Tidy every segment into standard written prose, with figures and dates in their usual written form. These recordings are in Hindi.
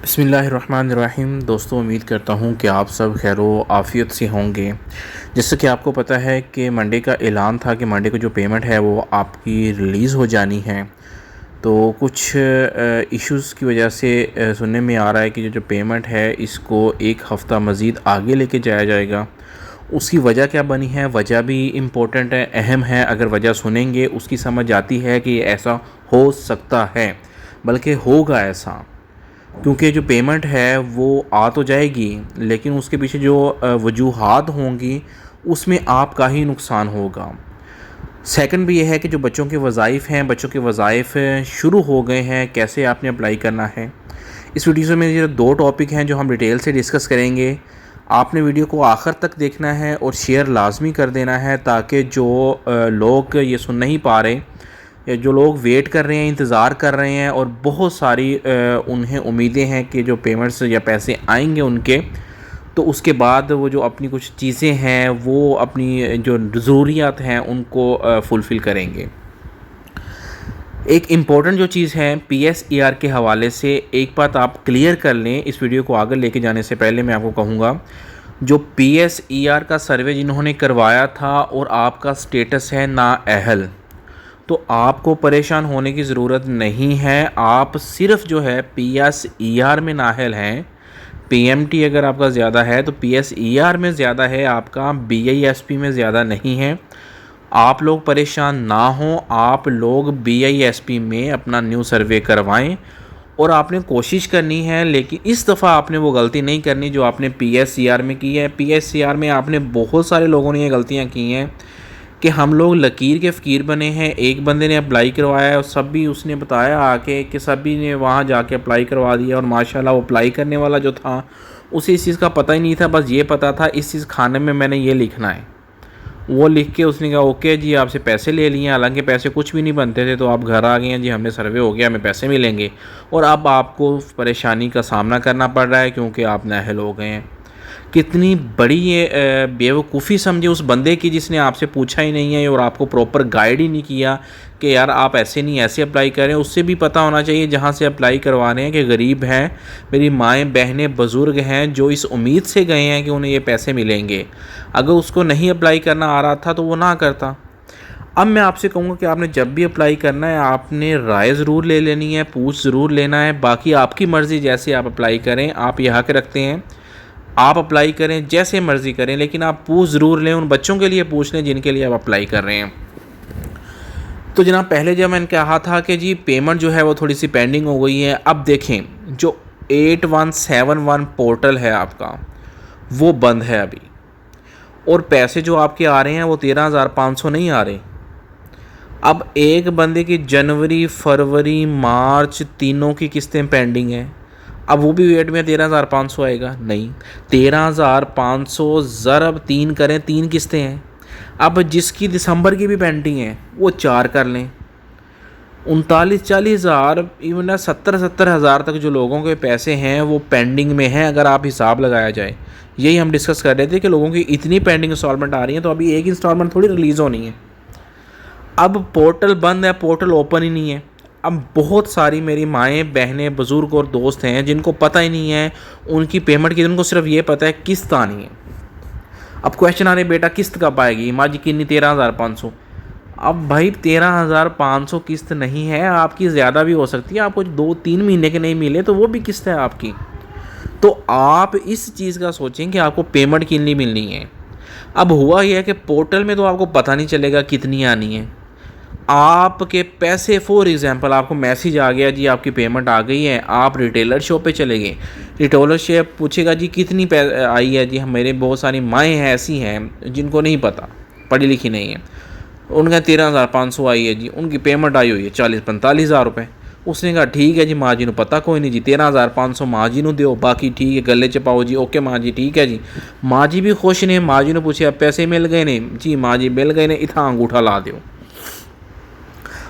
बिस्मिल्लाहिर्रहमानिर्रहीम। दोस्तों, उम्मीद करता हूँ कि आप सब खैर आफ़ियत से होंगे। जैसे कि आपको पता है कि मंडे का ऐलान था कि मंडे को जो पेमेंट है वो आपकी रिलीज़ हो जानी है। तो कुछ इश्यूज़ की वजह से सुनने में आ रहा है कि जो पेमेंट है इसको एक हफ़्ता मज़ीद आगे लेके जाया जाएगा। उसकी वजह क्या बनी है? वजह भी इम्पोर्टेंट है, अहम है। अगर वजह सुनेंगे उसकी समझ आती है कि ऐसा हो सकता है, बल्कि होगा ऐसा। क्योंकि जो पेमेंट है वो आ तो जाएगी, लेकिन उसके पीछे जो वजूहात होंगी उसमें आपका ही नुकसान होगा। सेकंड भी ये है कि जो बच्चों के वज़ाइफ़ हैं, बच्चों के वज़ाइफ़ शुरू हो गए हैं, कैसे आपने अप्लाई करना है। इस वीडियो में ये दो टॉपिक हैं जो हम डिटेल से डिस्कस करेंगे। आपने वीडियो को आखिर तक देखना है और शेयर लाजमी कर देना है, ताकि जो लोग ये सुन नहीं पा रहे या जो लोग वेट कर रहे हैं, इंतज़ार कर रहे हैं और बहुत सारी उन्हें उम्मीदें हैं कि जो पेमेंट्स या पैसे आएंगे उनके, तो उसके बाद वो जो अपनी कुछ चीज़ें हैं वो अपनी जो ज़रूरियात हैं उनको फुलफ़िल करेंगे। एक इम्पॉर्टेंट जो चीज़ है PSER के हवाले से एक बात आप क्लियर कर लें। इस वीडियो को आगे लेके जाने से पहले मैं आपको कहूँगा, जो PSER का सर्वे जिन्होंने करवाया था और आपका स्टेटस है नाअहल, तो आपको परेशान होने की ज़रूरत नहीं है। आप सिर्फ जो है PSER में नाअहल हैं। PMT अगर आपका ज़्यादा है तो PSER में ज़्यादा है, आपका BISP में ज़्यादा नहीं है। आप लोग परेशान ना हों, आप लोग BISP में अपना न्यू सर्वे करवाएं और आपने कोशिश करनी है। लेकिन इस दफ़ा आपने वो गलती नहीं करनी जो आपने PSER में की है। PSER में आपने बहुत सारे लोगों ने ये गलतियाँ की हैं कि हम लोग लकीर के फ़कीर बने हैं। एक बंदे ने अप्लाई करवाया और सब भी उसने बताया आके कि सभी ने वहाँ जाके अप्लाई करवा दिया, और माशाल्लाह वो अप्लाई करने वाला जो था उसे इस चीज़ का पता ही नहीं था। बस ये पता था इस चीज़ खाने में मैंने ये लिखना है, वो लिख के उसने कहा ओके जी आपसे पैसे ले लिए। हालांकि पैसे कुछ भी नहीं बनते थे, तो आप घर आ गए हैं जी, हमने सर्वे हो गया, हमें पैसे मिलेंगे। और अब आपको परेशानी का सामना करना पड़ रहा है क्योंकि आप नाअहल हो गए हैं। कितनी बड़ी ये बेवकूफ़ी समझे उस बंदे की जिसने आपसे पूछा ही नहीं है और आपको प्रॉपर गाइड ही नहीं किया कि यार आप ऐसे नहीं ऐसे अप्लाई करें। उससे भी पता होना चाहिए जहाँ से अप्लाई करवा रहे हैं कि गरीब हैं, मेरी माएँ बहनें बुज़ुर्ग हैं जो इस उम्मीद से गए हैं कि उन्हें ये पैसे मिलेंगे। अगर उसको नहीं अप्लाई करना आ रहा था तो वो ना करता। अब मैं आपसे कहूँगा कि आपने जब भी अप्लाई करना है आपने राय ज़रूर ले लेनी है, पूछ ज़रूर लेना है। बाकी आपकी मर्ज़ी, जैसे आप अप्लाई करें, आप ये हक़ रखते हैं, आप अप्लाई करें जैसे मर्ज़ी करें, लेकिन आप पूछ ज़रूर लें। उन बच्चों के लिए पूछ लें जिनके लिए आप अप्लाई कर रहे हैं। तो जनाब, पहले जब मैंने कहा था कि जी पेमेंट जो है वो थोड़ी सी पेंडिंग हो गई है, अब देखें जो 8171 पोर्टल है आपका वो बंद है अभी, और पैसे जो आपके आ रहे हैं वो 13,500 नहीं आ रहे। अब एक बंदे की जनवरी, फरवरी, मार्च तीनों की किस्तें पेंडिंग हैं। अब वो भी वेट में 13,500 आएगा? नहीं, 13,500 ज़रब 3 करें, 3 किस्तें हैं। अब जिसकी दिसंबर की भी पेंडिंग है वो 4 कर लें, 39-40 हज़ार, इवन 70-70 हज़ार तक जो लोगों के पैसे हैं वो पेंडिंग में हैं। अगर आप हिसाब लगाया जाए, यही हम डिस्कस कर रहे थे कि लोगों की इतनी पेंडिंग इंस्टॉलमेंट आ रही है, तो अभी एक इंस्टॉलमेंट थोड़ी रिलीज़ होनी है। अब पोर्टल बंद है, पोर्टल ओपन ही नहीं है। अब बहुत सारी मेरी माएँ बहनें बुज़ुर्ग और दोस्त हैं जिनको पता ही नहीं है उनकी पेमेंट की, उनको सिर्फ ये पता है किस्त आनी है। अब क्वेश्चन आ रहे बेटा किस्त कब आएगी? माँ जी कितनी? 13,500। अब भाई 13,500 किस्त नहीं है आपकी, ज़्यादा भी हो सकती है। आपको 2-3 महीने के नहीं मिले तो वो भी किस्त है आपकी। तो आप इस चीज़ का सोचें कि आपको पेमेंट कितनी मिलनी है। अब हुआ यह है कि पोर्टल में तो आपको पता नहीं चलेगा कितनी आनी है। आपके पैसे, फॉर एग्ज़ाम्पल आपको मैसेज आ गया जी आपकी पेमेंट आ गई है, आप रिटेलर शॉप पे चले गए, रिटेलर शॉप पूछेगा जी कितनी आई है जी। मेरे बहुत सारी माएँ हैं ऐसी हैं जिनको नहीं पता, पढ़ी लिखी नहीं है, उनका 13,500 आई है जी, उनकी पेमेंट आई हुई है 40-45 हज़ार रुपये। उसने कहा ठीक है जी माँ जी, पता कोई नहीं जी, 13,500 माँ जी दो, बाकी ठीक है गले च पाओ जी। ओके माँ जी ठीक है जी। माँ जी भी खुश ने, माँ जी ने पूछे अब पैसे मिल गए ने जी? माँ जी मिल गए ने, इतना अंगूठा ला दो।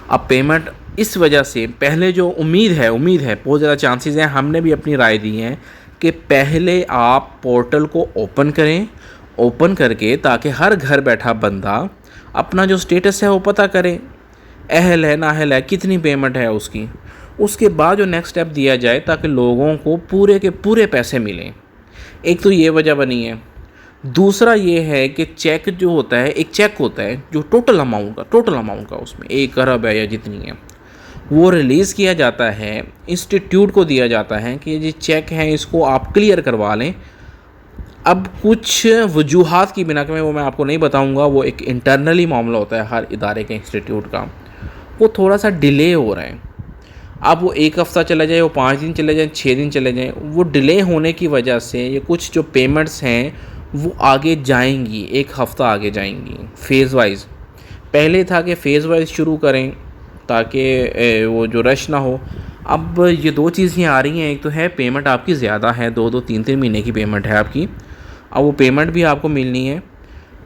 अब पेमेंट इस वजह से पहले जो उम्मीद है बहुत ज़्यादा चांसेस हैं, हमने भी अपनी राय दी है कि पहले आप पोर्टल को ओपन करें, ओपन करके ताकि हर घर बैठा बंदा अपना जो स्टेटस है वो पता करे, अहल है नाअहल है, कितनी पेमेंट है उसकी। उसके बाद जो नेक्स्ट स्टेप दिया जाए ताकि लोगों को पूरे के पूरे पैसे मिलें। एक तो ये वजह बनी है। दूसरा ये है कि चेक जो होता है, एक चेक होता है जो टोटल अमाउंट का उसमें 1 अरब है या जितनी है, वो रिलीज़ किया जाता है, इंस्टीट्यूट को दिया जाता है कि ये चेक है इसको आप क्लियर करवा लें। अब कुछ वजूहात की बिना में वो मैं आपको नहीं बताऊंगा, वो एक इंटरनली मामला होता है हर इदारे के इंस्टीट्यूट का, वो थोड़ा सा डिले हो रहा है। अब वो 1 हफ़्ता चला जाए, वो 5 दिन चले जाए, 6 दिन चले जाएँ, वो डिले होने की वजह से ये कुछ जो पेमेंट्स हैं वो आगे जाएंगी, 1 हफ़्ता आगे जाएंगी फ़ेज़ वाइज़। पहले था कि फ़ेज़ वाइज़ शुरू करें ताकि वो जो रश ना हो। अब ये 2 चीज़ें आ रही हैं, एक तो है पेमेंट आपकी ज़्यादा है, 2-2 3-3 महीने की पेमेंट है आपकी, अब वो पेमेंट भी आपको मिलनी है,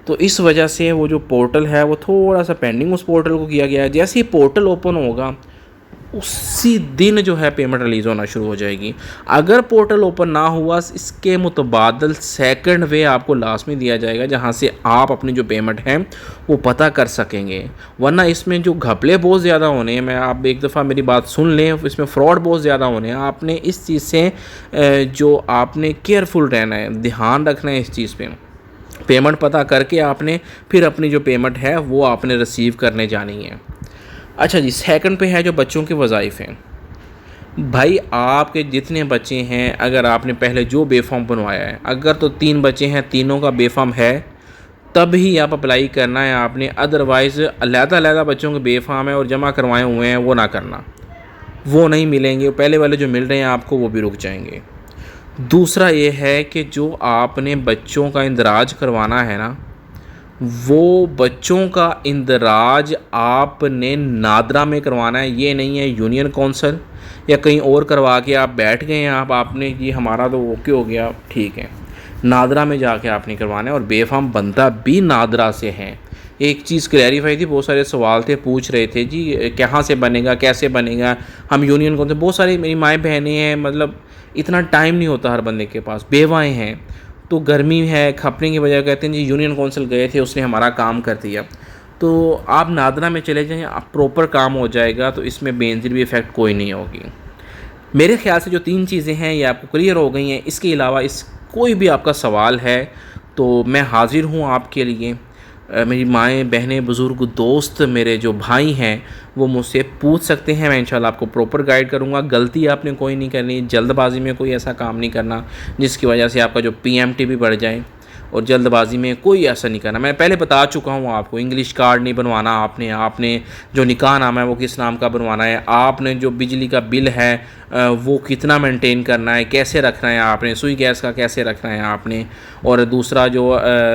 तो इस वजह से वो जो पोर्टल है वो थोड़ा सा पेंडिंग उस पोर्टल को किया गया है। जैसे ही पोर्टल ओपन होगा उसी दिन जो है पेमेंट रिलीज़ होना शुरू हो जाएगी। अगर पोर्टल ओपन ना हुआ, इसके मुतबादल सेकंड वे आपको लास्ट में दिया जाएगा जहां से आप अपनी जो पेमेंट है वो पता कर सकेंगे। वरना इसमें जो घपले बहुत ज़्यादा होने हैं, मैं आप एक दफ़ा मेरी बात सुन लें, इसमें फ़्रॉड बहुत ज़्यादा होने हैं। आपने इस चीज़ से जो आपने केयरफुल रहना है, ध्यान रखना है इस चीज़ पर। पेमेंट पता करके आपने फिर अपनी जो पेमेंट है वो आपने रिसीव करने जानी है। अच्छा जी, सेकंड पे है जो बच्चों के वज़ाइफ़ हैं। भाई आपके जितने बच्चे हैं, अगर आपने पहले जो बेफॉर्म बनवाया है, अगर तो 3 बच्चे हैं, तीनों का बेफॉर्म है, तब ही आप अप्लाई करना है आपने। अदरवाइज़ अलग-अलग बच्चों के बेफॉर्म है और जमा करवाए हुए हैं वो ना करना, वो नहीं मिलेंगे। पहले वाले जो मिल रहे हैं आपको वो भी रुक जाएंगे। दूसरा ये है कि जो आपने बच्चों का इंदराज करवाना है ना, वो बच्चों का इंदराज आपने नादरा में करवाना है। ये नहीं है यूनियन कौंसिल या कहीं और करवा के आप बैठ गए हैं, आपने ये हमारा तो ओके हो गया, ठीक है, नादरा में जाके आपने करवाना है। और बेफाम बनता भी नादरा से है। एक चीज़ क्लैरिफाई थी, बहुत सारे सवाल थे, पूछ रहे थे जी कहाँ से बनेगा, कैसे बनेगा, हम यूनियन कौन से। बहुत सारी मेरी माएँ बहनें हैं, मतलब इतना टाइम नहीं होता हर बंदे के पास, बेवाएँ हैं, तो गर्मी है, खपने की वजह कहते हैं जी यूनियन कौंसिल गए थे, उसने हमारा काम कर दिया। तो आप नादरा में चले जाएँ, आप प्रॉपर काम हो जाएगा, तो इसमें बेनज़ीर भी इफ़ेक्ट कोई नहीं होगी। मेरे ख्याल से जो 3 चीज़ें हैं ये आपको क्लियर हो गई हैं। इसके अलावा कोई भी आपका सवाल है तो मैं हाज़िर हूँ आपके लिए। मेरी माएँ, बहनें, बुज़ुर्ग, दोस्त, मेरे जो भाई हैं वो मुझसे पूछ सकते हैं, मैं इंशाल्लाह आपको प्रॉपर गाइड करूँगा। गलती आपने कोई नहीं करनी, जल्दबाजी में कोई ऐसा काम नहीं करना जिसकी वजह से आपका जो PMT भी बढ़ जाए, और जल्दबाजी में कोई ऐसा नहीं करना। मैं पहले बता चुका हूँ आपको, इंग्लिश कार्ड नहीं बनवाना आपने जो निकाह नाम है वो किस नाम का बनवाना है, आपने जो बिजली का बिल है वो कितना मेंटेन करना है, कैसे रखना है आपने, सुई गैस का कैसे रखना है आपने। और दूसरा जो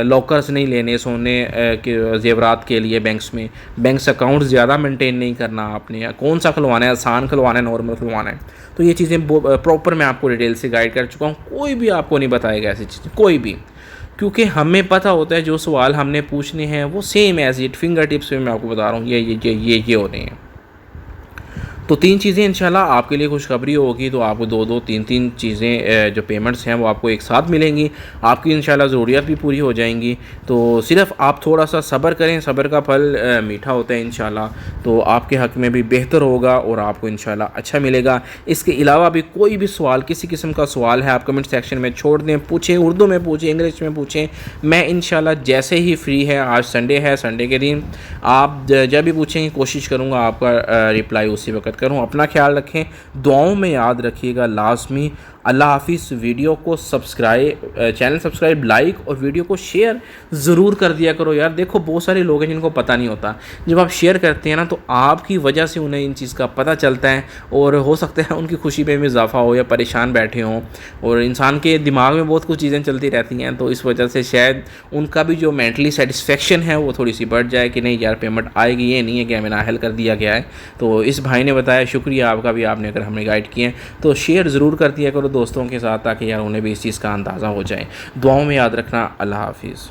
लॉकर्स नहीं लेने सोने के जेवरात के लिए बैंक्स अकाउंट ज़्यादा मेंटेन नहीं करना आपने, कौन सा खुलवाना है, आसान खुलवाना है, नॉर्मल खुलवाना है। तो ये चीज़ें प्रॉपर मैं आपको डिटेल से गाइड कर चुका हूँ। कोई भी आपको नहीं बताएगा ऐसी चीज़ें, कोई भी, क्योंकि हमें पता होता है जो सवाल हमने पूछने हैं वो same as it fingertips में मैं आपको बता रहा हूँ ये हो रहे हैं। तो 3 चीज़ें इंशाल्लाह आपके लिए खुशखबरी होगी। तो आपको 2-2 3-3 चीज़ें जो पेमेंट्स हैं वो आपको एक साथ मिलेंगी, आपकी इंशाल्लाह ज़रूरियात भी पूरी हो जाएंगी। तो सिर्फ़ आप थोड़ा सा सब्र करें, सब्र का फल मीठा होता है इंशाल्लाह। तो आपके हक़ में भी बेहतर होगा और आपको इंशाल्लाह अच्छा मिलेगा। इसके अलावा भी कोई भी सवाल, किसी किस्म का सवाल है, आप कमेंट सेक्शन में छोड़ दें, पूछें, उर्दू में पूछें, इंग्लिश में पूछें। मैं इंशाल्लाह जैसे ही फ्री है, आज संडे है, संडे के दिन आप जब भी पूछेंगे कोशिश करूँगा आपका रिप्लाई उसी वक्त करूँ। अपना ख्याल रखें, दुआओं में याद रखिएगा लाजमी। अल्लाह हाफिज़। वीडियो को चैनल सब्सक्राइब, लाइक और वीडियो को शेयर ज़रूर कर दिया करो यार। देखो बहुत सारे लोग हैं जिनको पता नहीं होता, जब आप शेयर करते हैं ना तो आपकी वजह से उन्हें इन चीज़ का पता चलता है और हो सकता है उनकी खुशी में भी इजाफा हो या परेशान बैठे हों। और इंसान के दिमाग में बहुत कुछ चीज़ें चलती रहती हैं, तो इस वजह से शायद उनका भी जो मेंटली सेटिस्फेक्शन है वो थोड़ी सी बढ़ जाए कि नहीं यार पेमेंट आएगी, ये नहीं है कि हमें नाअहल कर दिया गया है। तो इस भाई ने बताया, शुक्रिया आपका भी, आपने अगर हमें गाइड किए हैं तो शेयर ज़रूर कर दिया करो दोस्तों के साथ, ताकि यार उन्हें भी इस चीज़ का अंदाज़ा हो जाए। दुआओं में याद रखना। अल्लाह हाफिज़।